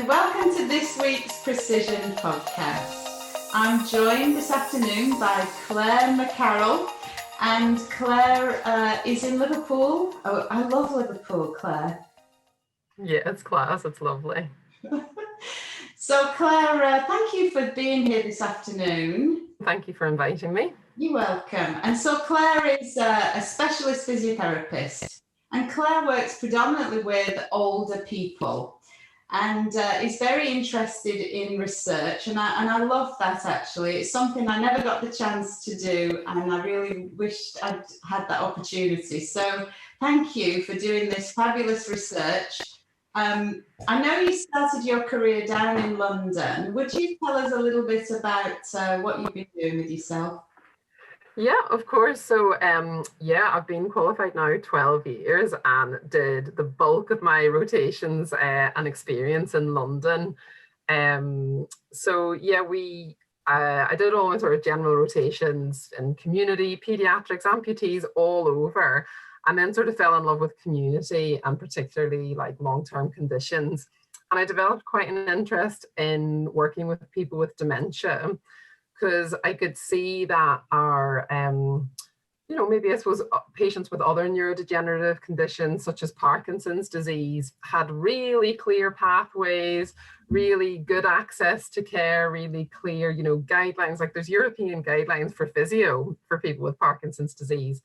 and welcome to this week's Precision podcast. I'm joined this afternoon by Clare McCarroll, and Clare is in Liverpool. Oh, I love Liverpool, Clare. Yeah, it's class. It's lovely. So Clare, thank you for being here this afternoon. Thank you for inviting me. You're welcome. And so Clare is a specialist physiotherapist, and Clare works predominantly with older people and is very interested in research. And I love that, actually. It's something I never got the chance to do, and I really wished I'd had that opportunity. So thank you for doing this fabulous research. I know you started your career down in London. Would you tell us a little bit about what you've been doing with yourself? Yeah, of course. So, I've been qualified now 12 years and did the bulk of my rotations and experience in London. I did all my sort of general rotations in community, pediatrics, amputees, all over, and then sort of fell in love with community and particularly like long-term conditions. And I developed quite an interest in working with people with dementia, because I could see that our, maybe I suppose patients with other neurodegenerative conditions such as Parkinson's disease had really clear pathways, really good access to care, really clear, guidelines. Like there's European guidelines for physio for people with Parkinson's disease,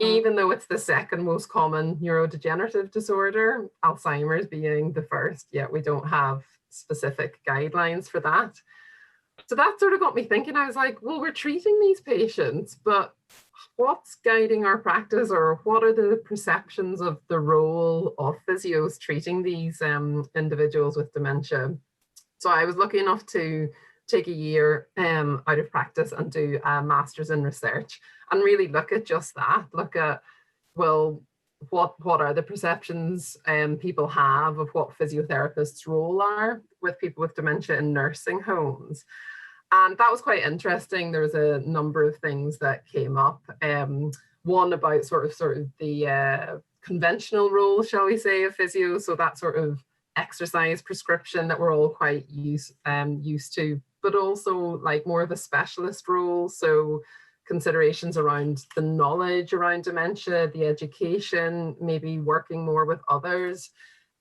even though it's the second most common neurodegenerative disorder, Alzheimer's being the first, yet we don't have specific guidelines for that. So that sort of got me thinking. I was like, well, we're treating these patients, but what's guiding our practice, or what are the perceptions of the role of physios treating these individuals with dementia? So I was lucky enough to take a year out of practice and do a master's in research and really look at just that, look at, well, what are the perceptions people have of what physiotherapists' role are with people with dementia in nursing homes. And that was quite interesting. There was a number of things that came up. One about sort of the conventional role, shall we say, of physio. So that sort of exercise prescription that we're all quite used to, but also like more of a specialist role. So considerations around the knowledge around dementia, the education, maybe working more with others.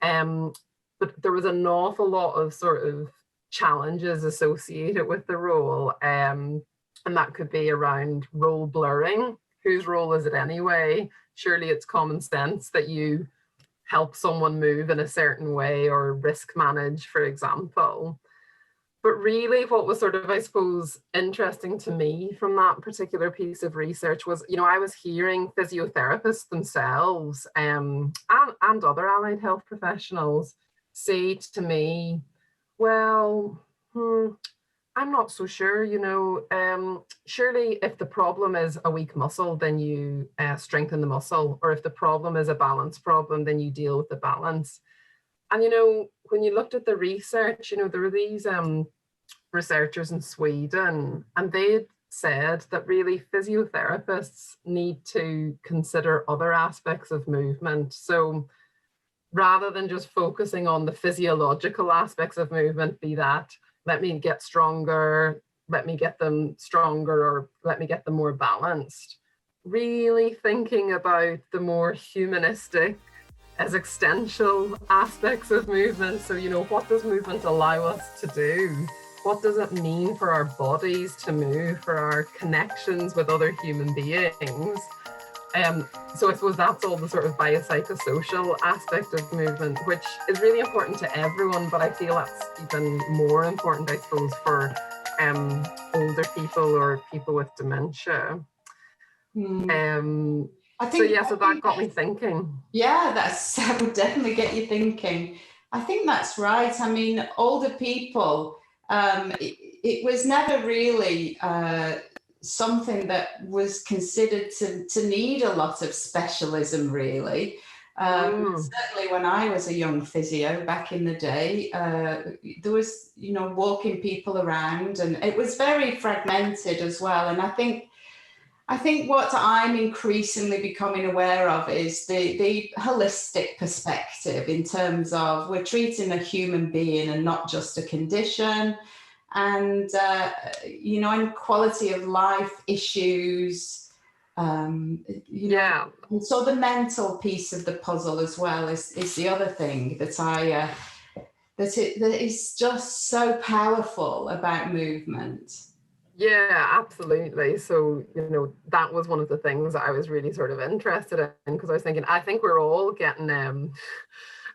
But there was an awful lot of sort of challenges associated with the role. And that could be around role blurring. Whose role is it anyway? Surely it's common sense that you help someone move in a certain way or risk manage, for example. But really what was sort of, I suppose, interesting to me from that particular piece of research was, I was hearing physiotherapists themselves and other allied health professionals say to me, well, I'm not so sure, surely if the problem is a weak muscle, then you strengthen the muscle, or if the problem is a balance problem, then you deal with the balance. And, when you looked at the research, there were these researchers in Sweden, and they said that really physiotherapists need to consider other aspects of movement. So rather than just focusing on the physiological aspects of movement, be that, let me get stronger, let me get them stronger, or let me get them more balanced, really thinking about the more humanistic, as existential aspects of movement. So, what does movement allow us to do? What does it mean for our bodies to move, for our connections with other human beings? So I suppose that's all the sort of biopsychosocial aspect of movement, which is really important to everyone, but I feel that's even more important, I suppose, for older people or people with dementia. So that got me thinking. Yeah, that would definitely get you thinking. I think that's right. I mean, older people, it was never really something that was considered to need a lot of specialism, really. Certainly when I was a young physio back in the day, there was, walking people around, and it was very fragmented as well. And I think I think what I'm increasingly becoming aware of is the holistic perspective, in terms of we're treating a human being and not just a condition, and and quality of life issues. Yeah. And so the mental piece of the puzzle as well is the other thing that that is just so powerful about movement. Yeah, absolutely. So, that was one of the things that I was really sort of interested in, because I was thinking, I think we're all getting an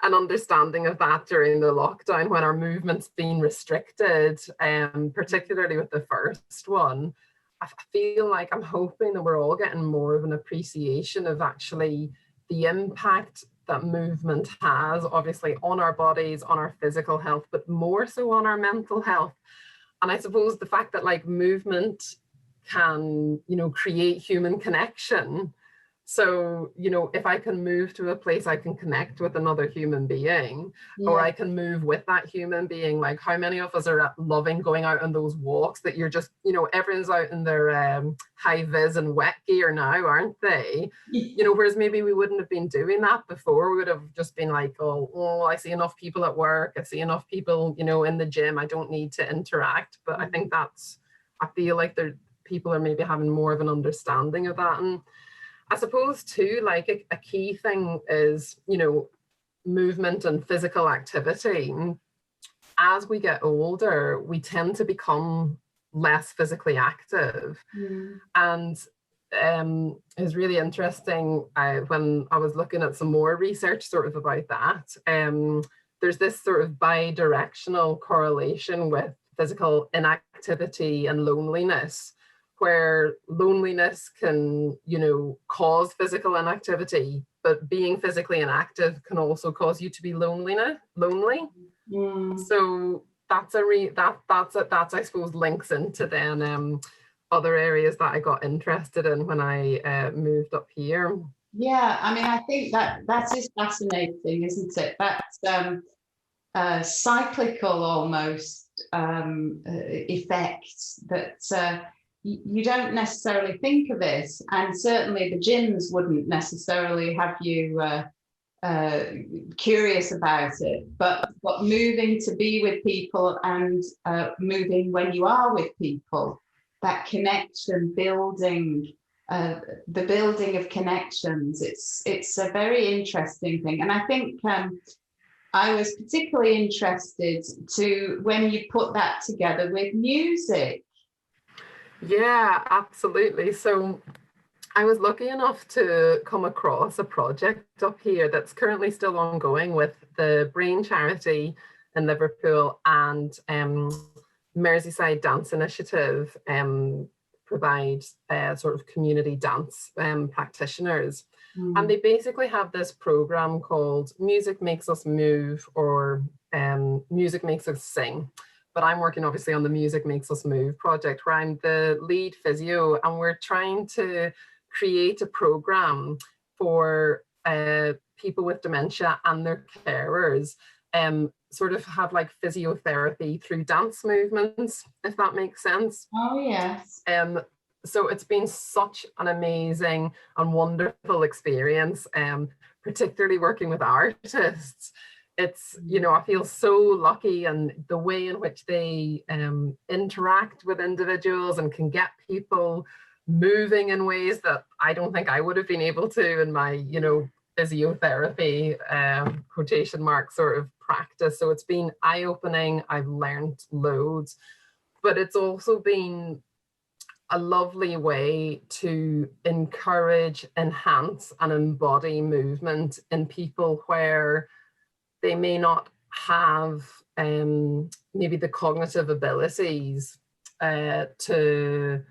understanding of that during the lockdown, when our movement's been restricted, particularly with the first one. I feel like I'm hoping that we're all getting more of an appreciation of actually the impact that movement has, obviously, on our bodies, on our physical health, but more so on our mental health. And I suppose the fact that like movement can, create human connection. So, if I can move to a place, I can connect with another human being, or I can move with that human being. Like, how many of us are loving going out on those walks that you're just, everyone's out in their high vis and wet gear now, aren't they? Whereas maybe we wouldn't have been doing that before. We would have just been like, oh, I see enough people at work. I see enough people, in the gym. I don't need to interact. But I think I feel like people are maybe having more of an understanding of that. And I suppose too, like a key thing is, movement and physical activity. As we get older, we tend to become less physically active. And it's really interesting, when I was looking at some more research sort of about that, there's this sort of bi-directional correlation with physical inactivity and loneliness, where loneliness can, cause physical inactivity, but being physically inactive can also cause you to be lonely. So that's I suppose links into then other areas that I got interested in when I moved up here. Yeah, I mean, I think that is fascinating, isn't it? That's cyclical almost effect that you don't necessarily think of it, and certainly the gyms wouldn't necessarily have you curious about it, but moving to be with people, and moving when you are with people, that connection building, the building of connections, it's a very interesting thing. And I think I was particularly interested when you put that together with music. Yeah, absolutely. So I was lucky enough to come across a project up here that's currently still ongoing with the Brain Charity in Liverpool and Merseyside Dance Initiative provide sort of community dance practitioners. And they basically have this program called Music Makes Us Move, or Music Makes Us Sing. But I'm working obviously on the Music Makes Us Move project, where I'm the lead physio, and we're trying to create a program for people with dementia and their carers, sort of have like physiotherapy through dance movements, if that makes sense. Oh, yes. So it's been such an amazing and wonderful experience, particularly working with artists. It's, I feel so lucky, and the way in which they interact with individuals and can get people moving in ways that I don't think I would have been able to in my, physiotherapy, quotation mark sort of practice. So it's been eye-opening. I've learned loads, but it's also been a lovely way to encourage, enhance, and embody movement in people where they may not have maybe the cognitive abilities to,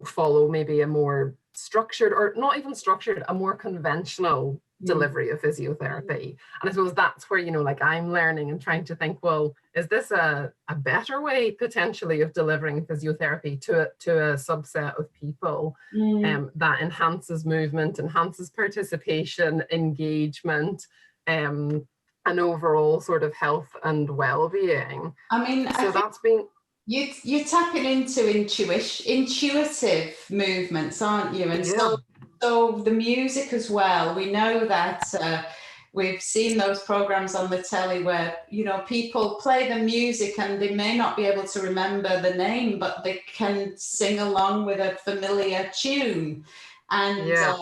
follow maybe a more structured, or not even structured, a more conventional delivery of physiotherapy. And I suppose that's where, like I'm learning and trying to think, well, is this a better way potentially of delivering physiotherapy to a subset of people that enhances movement, enhances participation, engagement, and overall sort of health and well-being. I mean, so that's been You're tapping into intuitive movements, aren't you? And Yeah, so the music as well. We know that we've seen those programs on the telly where, you know, people play the music and they may not be able to remember the name, but they can sing along with a familiar tune and yeah,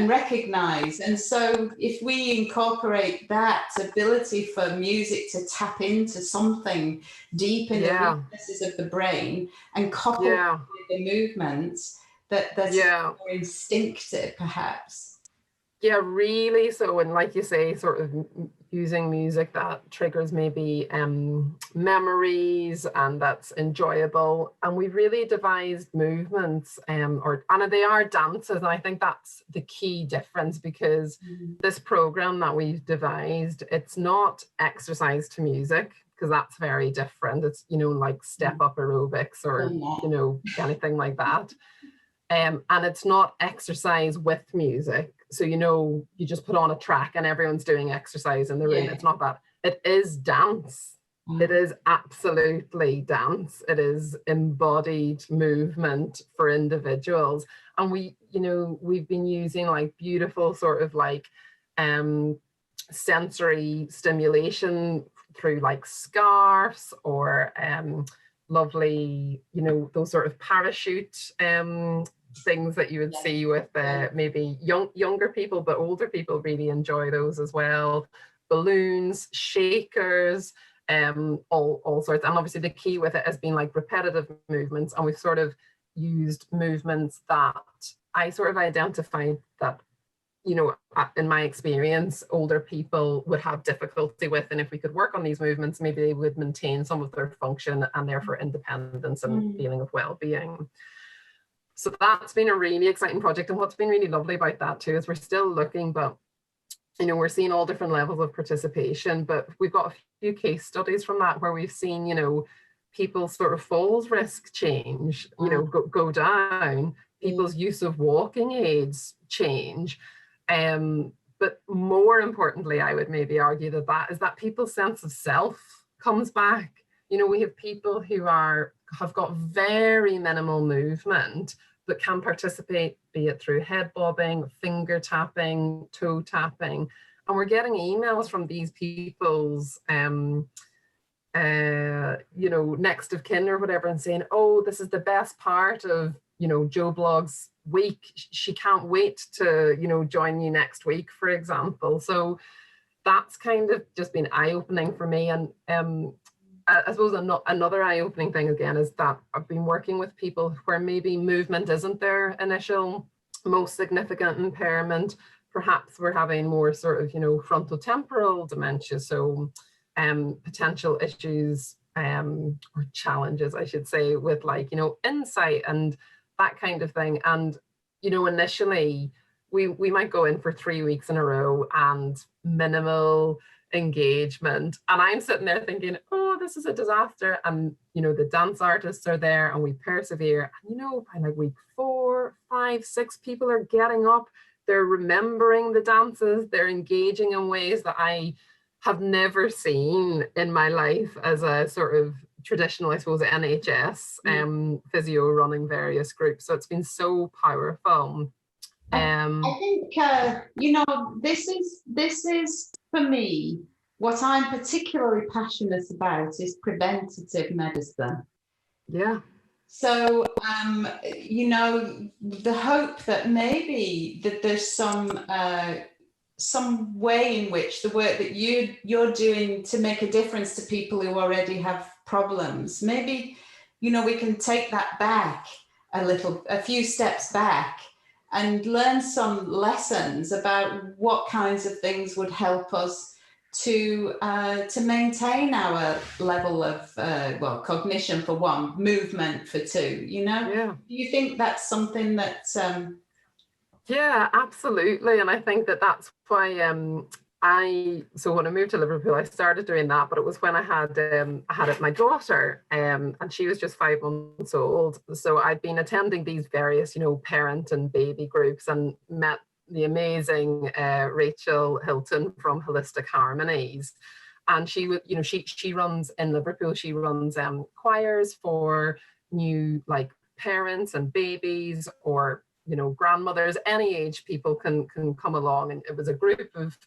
recognize. And so if we incorporate that ability for music to tap into something deep in the yeah, recesses of the brain and couple yeah, with the movements that is yeah. more instinctive, perhaps. Yeah, really. So, and like you say, sort of using music that triggers maybe memories and that's enjoyable. And we've really devised movements, and they are dances. And I think that's the key difference, because this program that we've devised, it's not exercise to music, because that's very different. It's, you know, like step up aerobics or, you know, anything like that. And it's not exercise with music. So, you know, you just put on a track and everyone's doing exercise in the room. Yeah. It's not that. It is dance. It is absolutely dance. It is embodied movement for individuals. And we, you know, we've been using like beautiful sort of like sensory stimulation through like scarves or lovely, you know, those sort of parachute things that you would see with maybe younger people, but older people really enjoy those as well. Balloons, shakers, all sorts. And obviously the key with it has been like repetitive movements, and we've sort of used movements that I sort of identified that, you know, in my experience, older people would have difficulty with. And if we could work on these movements, maybe they would maintain some of their function and therefore independence and feeling of well-being. So that's been a really exciting project. And what's been really lovely about that too is we're still looking, but, you know, we're seeing all different levels of participation, but we've got a few case studies from that where we've seen, you know, people's sort of falls risk change, you know, go down, people's use of walking aids change. But more importantly, I would maybe argue that people's sense of self comes back. You know, we have people who have got very minimal movement, but can participate, be it through head bobbing, finger tapping, toe tapping. And we're getting emails from these people's you know, next of kin or whatever, and saying, oh, this is the best part of, you know, Joe Blog's week. She can't wait to, you know, join you next week, for example. So that's kind of just been eye-opening for me. And I suppose another eye-opening thing again is that I've been working with people where maybe movement isn't their initial most significant impairment. Perhaps we're having more sort of, you know, frontotemporal dementia, so potential issues or challenges, I should say, with like, you know, insight and that kind of thing. And, you know, initially we might go in for 3 weeks in a row and minimal engagement. And I'm sitting there thinking, oh, this is a disaster. And, you know, the dance artists are there and we persevere. And, you know, by like week 4, 5, 6, people are getting up. They're remembering the dances. They're engaging in ways that I have never seen in my life as a sort of traditional, I suppose, NHS physio running various groups. So it's been so powerful. I think you know, this is for me what I'm particularly passionate about is preventative medicine. Yeah. So you know, the hope that maybe that there's some way in which the work that you're doing to make a difference to people who already have problems, maybe, you know, we can take that back a few steps back and learn some lessons about what kinds of things would help us to maintain our level of cognition for one, movement for two. You know, yeah. Do you think that's something that? Yeah, absolutely. And I think that's why so when I moved to Liverpool, I started doing that, but it was when I had my daughter, and she was just 5 months old. So I'd been attending these various, you know, parent and baby groups and met the amazing Rachel Hilton from Holistic Harmonies. And she would, you know, she runs in Liverpool, she runs choirs for new like parents and babies, or, you know, grandmothers, any age people can come along. And it was a group of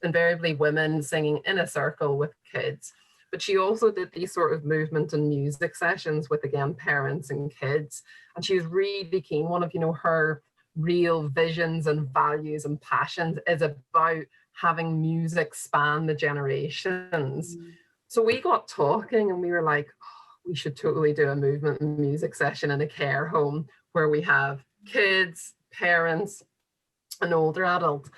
invariably women singing in a circle with kids. But she also did these sort of movement and music sessions with, again, parents and kids. And she was really keen. One of, you know, her real visions and values and passions is about having music span the generations. So we got talking and we were like, oh, we should totally do a movement and music session in a care home where we have kids, parents, and older adults.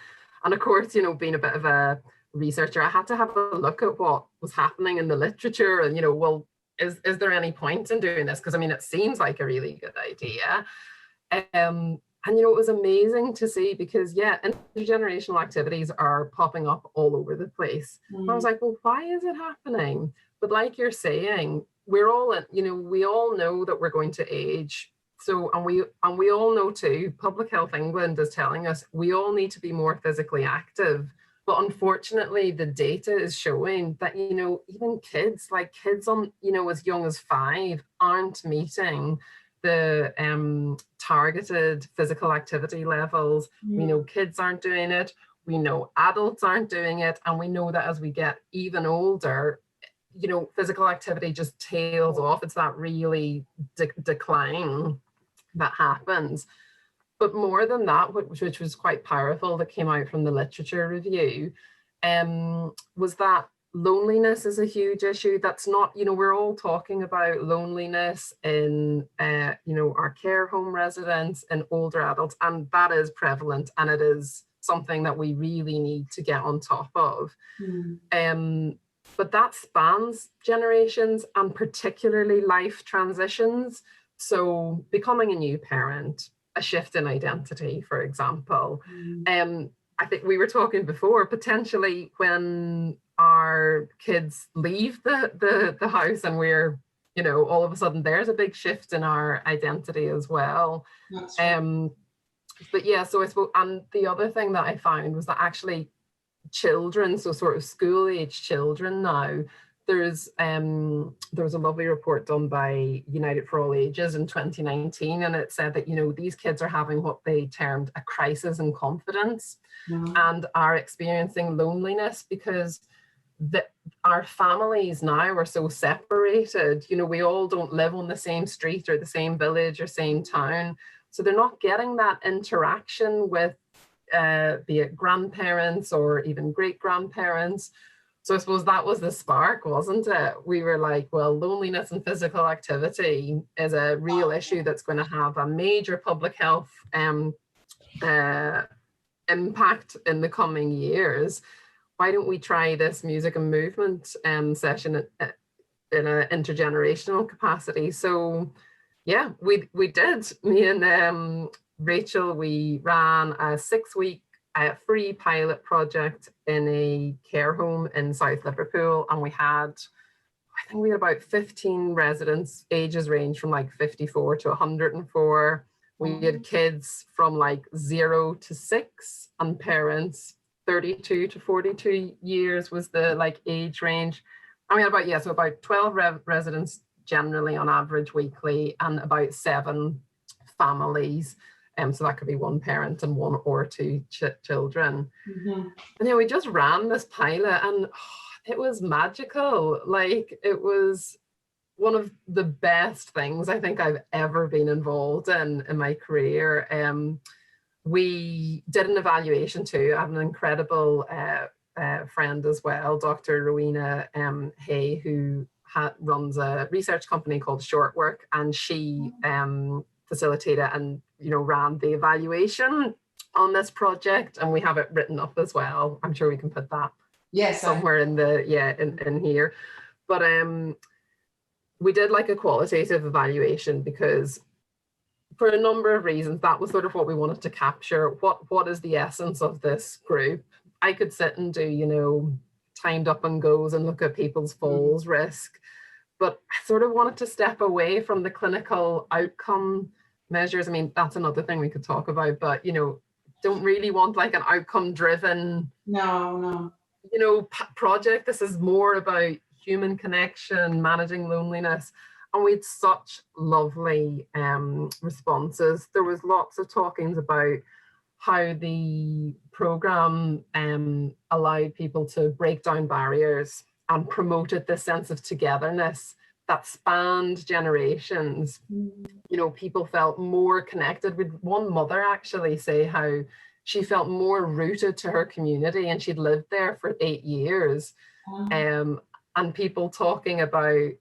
And of course, you know, being a bit of a researcher, I had to have a look at what was happening in the literature and, you know, well, is there any point in doing this? Because I mean, it seems like a really good idea. And, you know, it was amazing to see because, yeah, intergenerational activities are popping up all over the place. I was like, well, why is it happening? But like you're saying, we're all, you know, we all know that we're going to age. So, and we all know too, Public Health England is telling us we all need to be more physically active. But unfortunately, the data is showing that, you know, even kids, like kids on, you know, as young as 5 aren't meeting the targeted physical activity levels. We know kids aren't doing it. We know adults aren't doing it. And we know that as we get even older, you know, physical activity just tails off. It's that really decline that happens. But more than that, which was quite powerful, that came out from the literature review, was that loneliness is a huge issue. That's not, you know, we're all talking about loneliness in, you know, our care home residents and older adults, and that is prevalent, and it is something that we really need to get on top of. But that spans generations and particularly life transitions. So becoming a new parent, a shift in identity, for example. I think we were talking before, potentially when our kids leave the house and we're, you know, all of a sudden there's a big shift in our identity as well. That's right. But yeah, so I suppose, and the other thing that I found was that actually children, so sort of school age children now, there was a lovely report done by United for All Ages in 2019, and it said that, you know, these kids are having what they termed a crisis in confidence and are experiencing loneliness because our families now are so separated. You know, we all don't live on the same street or the same village or same town. So they're not getting that interaction with be it grandparents or even great-grandparents. So I suppose that was the spark, wasn't it? We were like, well, loneliness and physical activity is a real issue that's going to have a major public health impact in the coming years. Why don't we try this music and movement session in an intergenerational capacity? So yeah, we did. Me and Rachel, we ran a 6-week free pilot project in a care home in South Liverpool, and I think we had about 15 residents, ages range from like 54 to 104. We had kids from like 0 to 6, and parents 32 to 42 years was the like age range. And we had about 12 residents generally on average weekly, and about 7 families. So that could be 1 parent and 1 or 2 children. And then we just ran this pilot, and it was magical. Like, it was one of the best things I think I've ever been involved in my career. We did an evaluation too. I have an incredible friend as well, Dr. Rowena Hay, who runs a research company called Short Work, and she facilitated and, you know, ran the evaluation on this project, and we have it written up as well. I'm sure we can put that somewhere in the in here. But we did like a qualitative evaluation because for a number of reasons that was sort of what we wanted to capture. What is the essence of this group? I could sit and do, you know, timed up and goes and look at people's falls risk, but I sort of wanted to step away from the clinical outcome measures. I mean, that's another thing we could talk about, but, you know, don't really want like an outcome driven project. This is more about human connection, managing loneliness. And we had such lovely responses. There was lots of talkings about how the program allowed people to break down barriers and promoted this sense of togetherness that spanned generations. People felt more connected. With one mother actually say how she felt more rooted to her community, and she'd lived there for 8 years. And people talking about,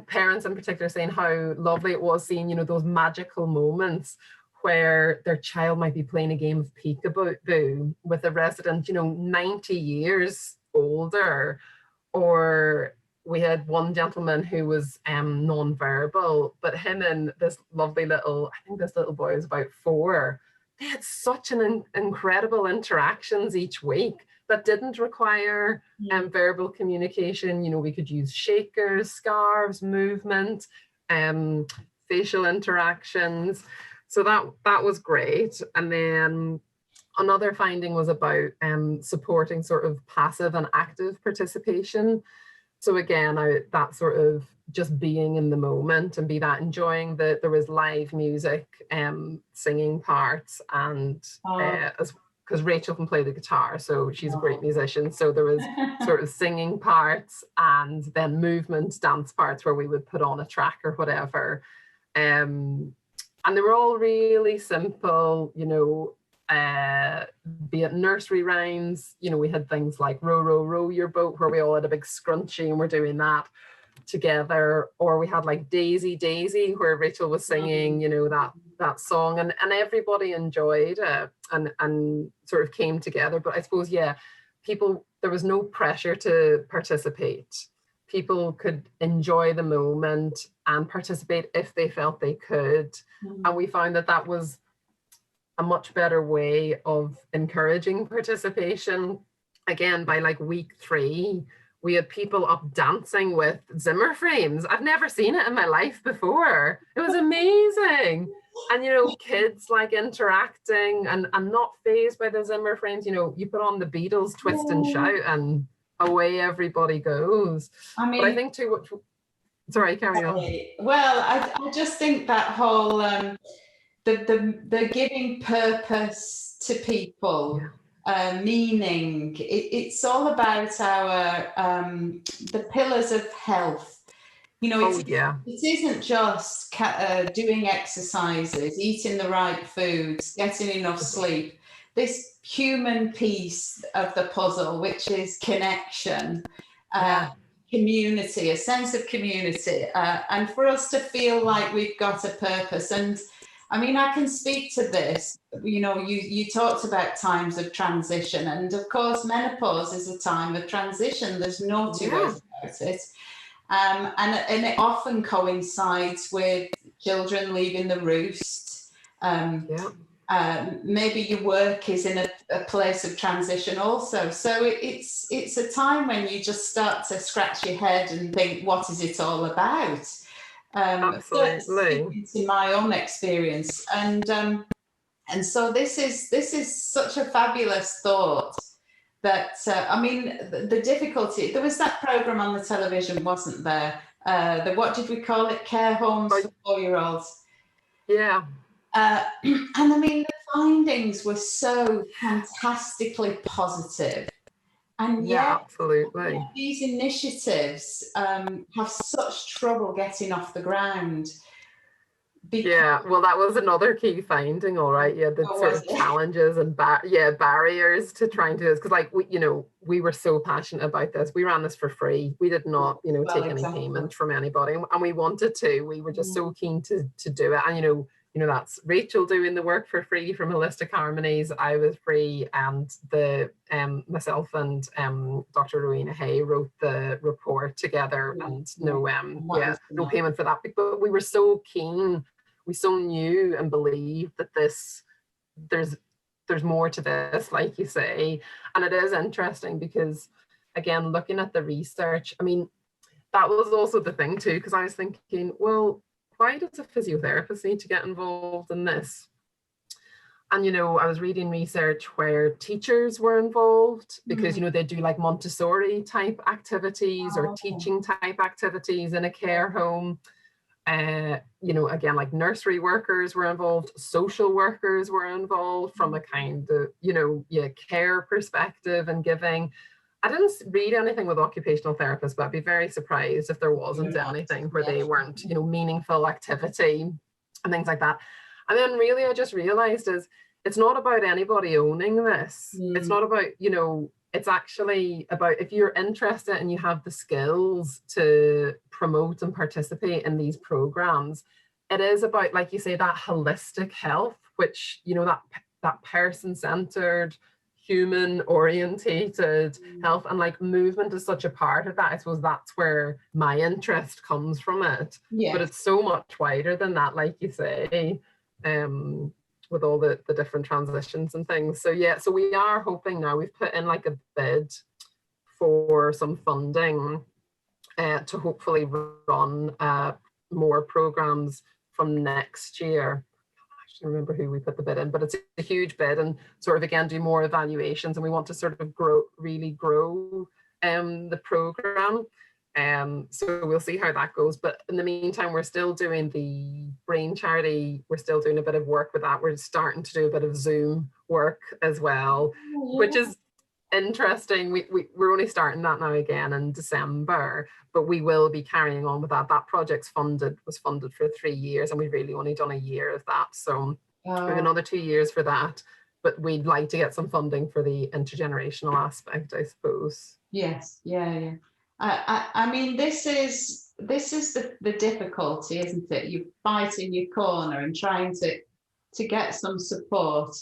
parents in particular saying how lovely it was seeing, those magical moments where their child might be playing a game of peekaboo with a resident, 90 years older. Or we had one gentleman who was non-verbal, but him and this lovely little, I think this little boy was about 4. They had such an incredible interactions each week that didn't require verbal communication. We could use shakers, scarves, movement, facial interactions. So that was great. And then another finding was about supporting sort of passive and active participation. So again, that sort of just being in the moment, and be that enjoying that there was live music, singing parts, and because Rachel can play the guitar, so she's a great musician. So there was sort of singing parts, and then movement, dance parts where we would put on a track or whatever. And they were all really simple, be it nursery rhymes. We had things like row, row, row your boat, where we all had a big scrunchie and we're doing that together. Or we had like Daisy, Daisy, where Rachel was singing, that song, and everybody enjoyed it and sort of came together. But I suppose, there was no pressure to participate. People could enjoy the moment and participate if they felt they could. And we found that was a much better way of encouraging participation. Again, by like week 3, we had people up dancing with Zimmer frames. I've never seen it in my life before. It was amazing. And, kids like interacting and not fazed by the Zimmer frames. You put on the Beatles Twist and Shout and away everybody goes. But I think too much. Sorry, carry on. Well, I just think that whole the giving purpose to people, meaning, it's all about our the pillars of health. It isn't just doing exercises, eating the right foods, getting enough sleep. This human piece of the puzzle, which is connection, community, a sense of community, and for us to feel like we've got a purpose. And I mean, I can speak to this. You talked about times of transition, and of course, menopause is a time of transition. There's no two ways about it. And it often coincides with children leaving the roost. Maybe your work is in a place of transition also. So it's a time when you just start to scratch your head and think, what is it all about? Absolutely. In my own experience, and so this is such a fabulous thought. That the difficulty. There was that program on the television, wasn't there? What did we call it? Care homes for 4-year-olds. Yeah. And the findings were so fantastically positive. And yet, absolutely, these initiatives have such trouble getting off the ground. Well, that was another key finding. All right, the sort of challenges and barriers to trying to do this, because we were so passionate about this. We ran this for free. We did not take any payment from anybody, and we wanted to. We were just so keen to do it. And that's Rachel doing the work for free from Holistic Harmonies. I was free, and the myself and Dr. Rowena Hay wrote the report together, and no payment for that. But we were so keen. We so knew and believed that there's more to this, like you say. And it is interesting because, again, looking at the research, that was also the thing too, because I was thinking, well, why does a physiotherapist need to get involved in this? And, you know, I was reading research where teachers were involved because, you know, they do like Montessori type activities or teaching type activities in a care home. You know, again, like nursery workers were involved, social workers were involved from a kind of, you know, care perspective and giving. I didn't read anything with occupational therapists, but I'd be very surprised if there wasn't anything where they weren't, you know, meaningful activity and things like that. And then really I just realized it's not about anybody owning this. It's not about, you know, it's actually about if you're interested and you have the skills to promote and participate in these programs, it is about, like you say, that holistic health, which, you know, that person-centered, human orientated health, and like movement is such a part of that. I suppose that's where my interest comes from it. But it's so much wider than that, like you say, with all the different transitions and things. So yeah, so we are hoping now, we've put in like a bid for some funding to hopefully run more programs from next year. Remember who we put the bid in, but it's a huge bid, and sort of again do more evaluations, and we want to sort of really grow the program. So we'll see how that goes. But in the meantime, we're still doing the brain charity. We're still doing a bit of work with that. We're starting to do a bit of Zoom work as well, which is interesting. We're only starting that now again in December, but we will be carrying on with that. That project's was funded for 3 years, and we've really only done a year of that. So we have another 2 years for that, but we'd like to get some funding for the intergenerational aspect, I suppose. Yes, yeah. I mean, this is the difficulty, isn't it? You fight in your corner and trying to get some support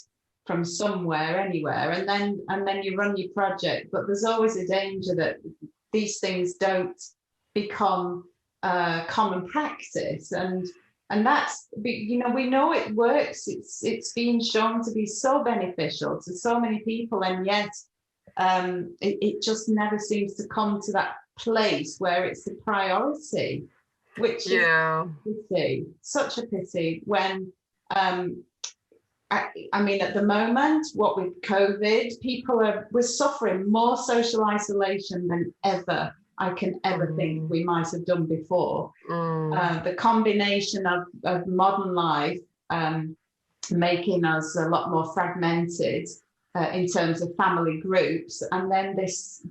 from somewhere, anywhere, and then you run your project. But there's always a danger that these things don't become common practice, and that's, you know, we know it works. It's been shown to be so beneficial to so many people, and yet it just never seems to come to that place where it's the priority, which is a pity, such a pity. When I mean, at the moment, what with COVID, we're suffering more social isolation than I can ever think we might have done before. The combination of modern life making us a lot more fragmented in terms of family groups, and then this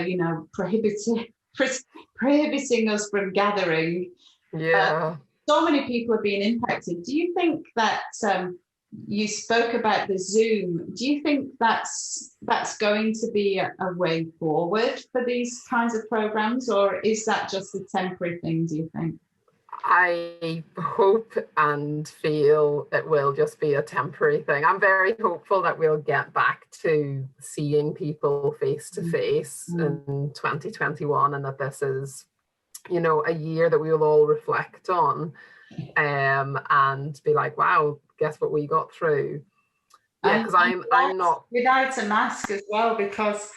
you know, prohibiting us from gathering. So many people are being impacted. Do you think that you spoke about the Zoom? Do you think that's going to be a way forward for these kinds of programs, or is that just a temporary thing, do you think? I hope and feel it will just be a temporary thing. I'm very hopeful that we'll get back to seeing people face to face in 2021, and that this is, you know, a year that we will all reflect on and be like, wow, guess what we got through. Yeah, because I'm not without a mask as well, because,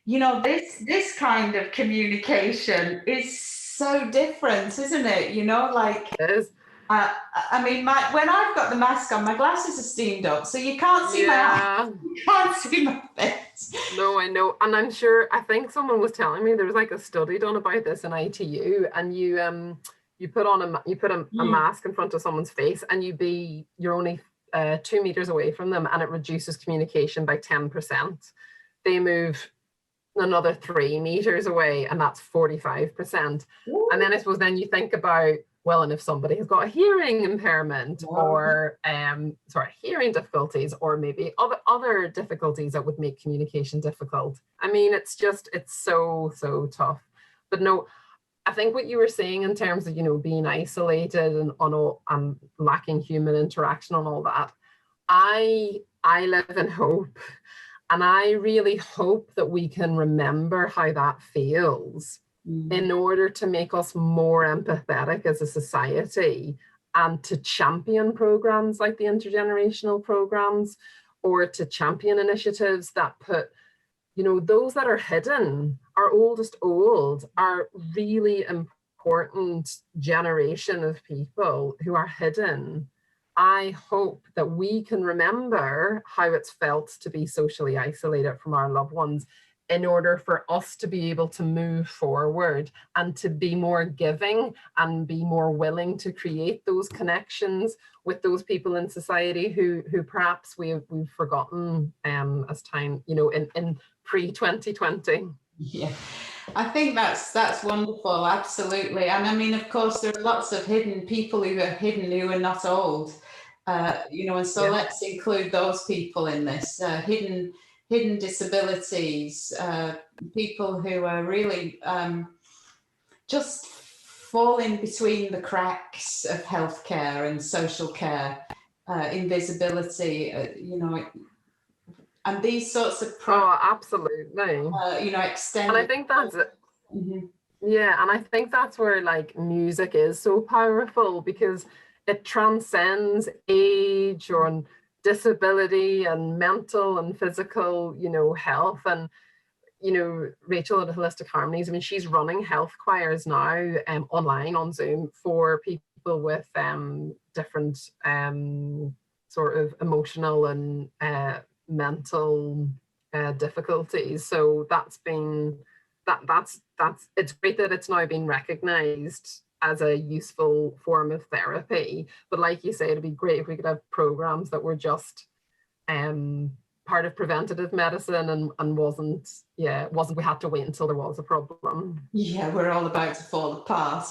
you know, this kind of communication is so different, isn't it? You know, like it is. I mean, when I've got the mask on, my glasses are steamed up, so you can't see my eyes, you can't see my face. No, I know, and I'm sure, I think someone was telling me there was like a study done about this in ITU, and you put a mask in front of someone's face, and you're only 2 meters away from them, and it reduces communication by 10%. They move another 3 meters away, and that's 45%. And then I suppose then you think about, well, and if somebody has got a hearing impairment or hearing difficulties, or maybe other difficulties that would make communication difficult. I mean, it's so tough. But no, I think what you were saying in terms of, you know, being isolated and lacking human interaction and all that, I live in hope. And I really hope that we can remember how that feels in order to make us more empathetic as a society, and to champion programs like the intergenerational programs, or to champion initiatives that put, you know, those that are hidden, our oldest old, are really important generation of people who are hidden, I hope that we can remember how it's felt to be socially isolated from our loved ones in order for us to be able to move forward and to be more giving and be more willing to create those connections with those people in society who perhaps we've forgotten as time, in pre-2020. Yeah, I think that's wonderful, absolutely. And I mean, of course, there are lots of hidden people who are hidden who are not old, and so let's include those people in this, hidden disabilities, people who are really just falling between the cracks of healthcare and social care, invisibility, and these sorts of absolutely. extend. And I think that's it. Mm-hmm. Yeah, and I think that's where like music is so powerful, because it transcends age or disability and mental and physical, health. And Rachel at Holistic Harmonies, I mean, she's running health choirs now online on Zoom for people with different sort of emotional and mental difficulties. So that's it's great that it's now being recognized as a useful form of therapy. But like you say, it'd be great if we could have programs that were just part of preventative medicine and wasn't we had to wait until there was a problem. Yeah, we're all about to fall apart.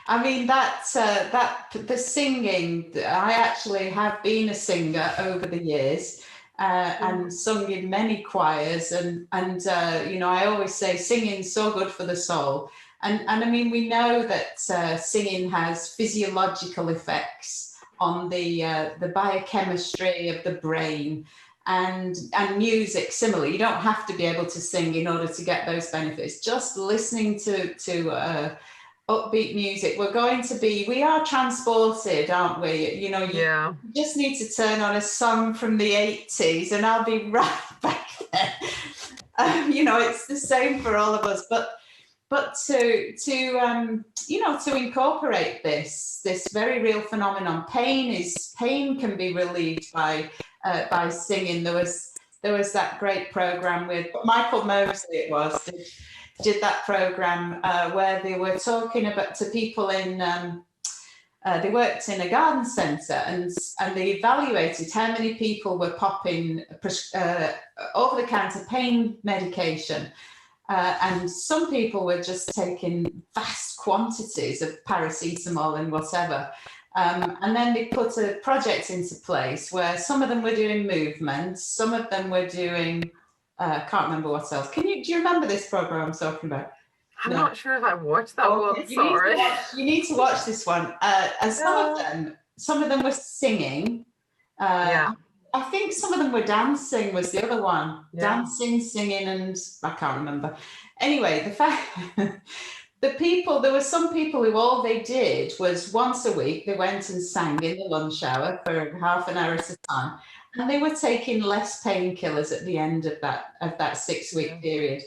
I mean, the singing, I actually have been a singer over the years and sung in many choirs, and I always say singing's so good for the soul. And I mean, we know that singing has physiological effects on the biochemistry of the brain. And music, similarly, you don't have to be able to sing in order to get those benefits. Just listening to upbeat music, we are transported, aren't we? You just need to turn on a song from the 80s and I'll be right back there. It's the same for all of us, but to incorporate this very real phenomenon. Pain can be relieved by singing. There was that great program with Michael Mosley, did that program where they were talking about to people in they worked in a garden centre and they evaluated how many people were popping over-the-counter pain medication. And some people were just taking vast quantities of paracetamol and whatever. And then they put a project into place where some of them were doing movements, some of them were doing, can't remember what else. Do you remember this program I'm talking about? I'm not sure if I watched that one, sorry. You need to watch this one. And some of them were singing. I think some of them were dancing was the other one. Yeah. Dancing, singing, and I can't remember. Anyway, the fact there were some people who all they did was once a week, they went and sang in the lunch hour for half an hour at a time. And they were taking less painkillers at the end of that 6-week period.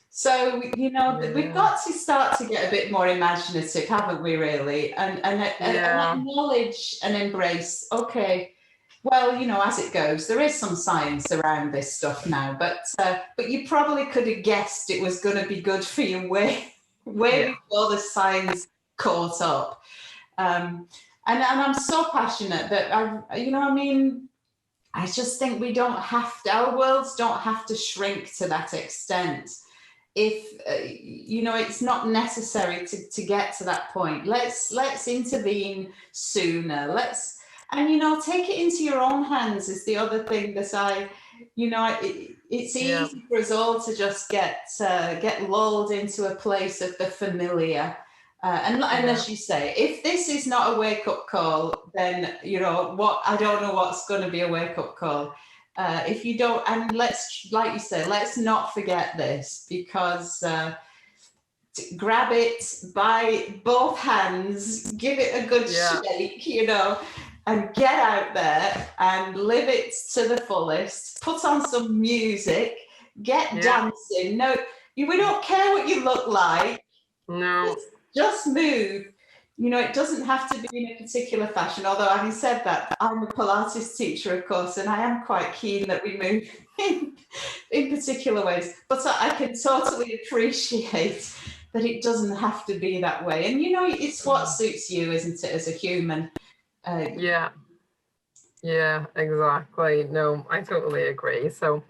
So, we've got to start to get a bit more imaginative, haven't we, really? And acknowledge and embrace, okay, well, as it goes, there is some science around this stuff now, but you probably could have guessed it was going to be good for you way before the science caught up. And I'm so passionate that I just think our worlds don't have to shrink to that extent. If it's not necessary to get to that point. Let's intervene sooner. Take it into your own hands is the other thing that it's easy for us all to just get lulled into a place of the familiar. And as you say, if this is not a wake-up call, then I don't know what's going to be a wake-up call. If you don't, and let's not forget this, because grab it by both hands, give it a good shake, and get out there and live it to the fullest. Put on some music, get dancing. No, we don't care what you look like. No. Just move. you know, it doesn't have to be in a particular fashion, although having said that, I'm a Pilates teacher, of course, and I am quite keen that we move in particular ways, but I can totally appreciate that it doesn't have to be that way. And, you know, it's what suits you, isn't it, as a human? Yeah, exactly. No, I totally agree. So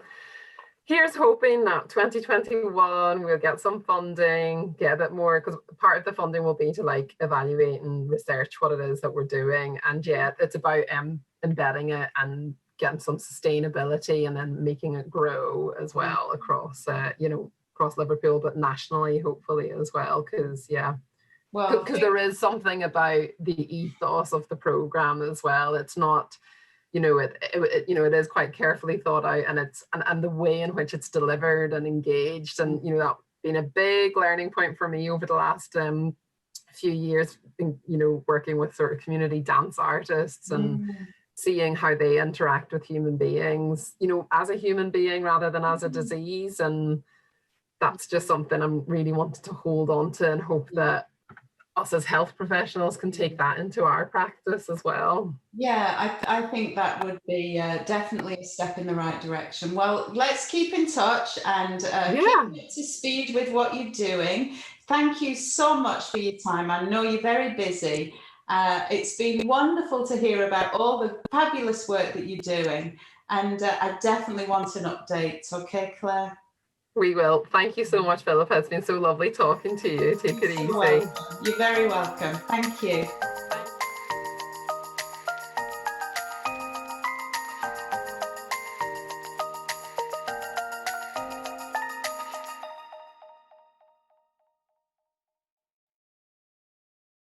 here's hoping that 2021 we'll get some funding, get a bit more, because part of the funding will be to like evaluate and research what it is that we're doing. And yeah, it's about embedding it and getting some sustainability and then making it grow as well across, you know, across Liverpool, but nationally, hopefully as well. Because yeah, because there is something about the ethos of the program as well. It's not, you know, it is quite carefully thought out, and it's and the way in which it's delivered and engaged, and you know, that been a big learning point for me over the last few years, you know, working with sort of community dance artists and seeing how they interact with human beings, you know, as a human being rather than as a disease. And that's just something I'm really wanting to hold on to and hope that us as health professionals can take that into our practice as well. Yeah, I think that would be definitely a step in the right direction. Well, let's keep in touch and keep up to speed with what you're doing. Thank you so much for your time. I know you're very busy. It's been wonderful to hear about all the fabulous work that you're doing. And I definitely want an update. Okay, Claire? We will. Thank you so much, Philippa. It's been so lovely talking to you. Take it easy. You're very welcome. Thank you.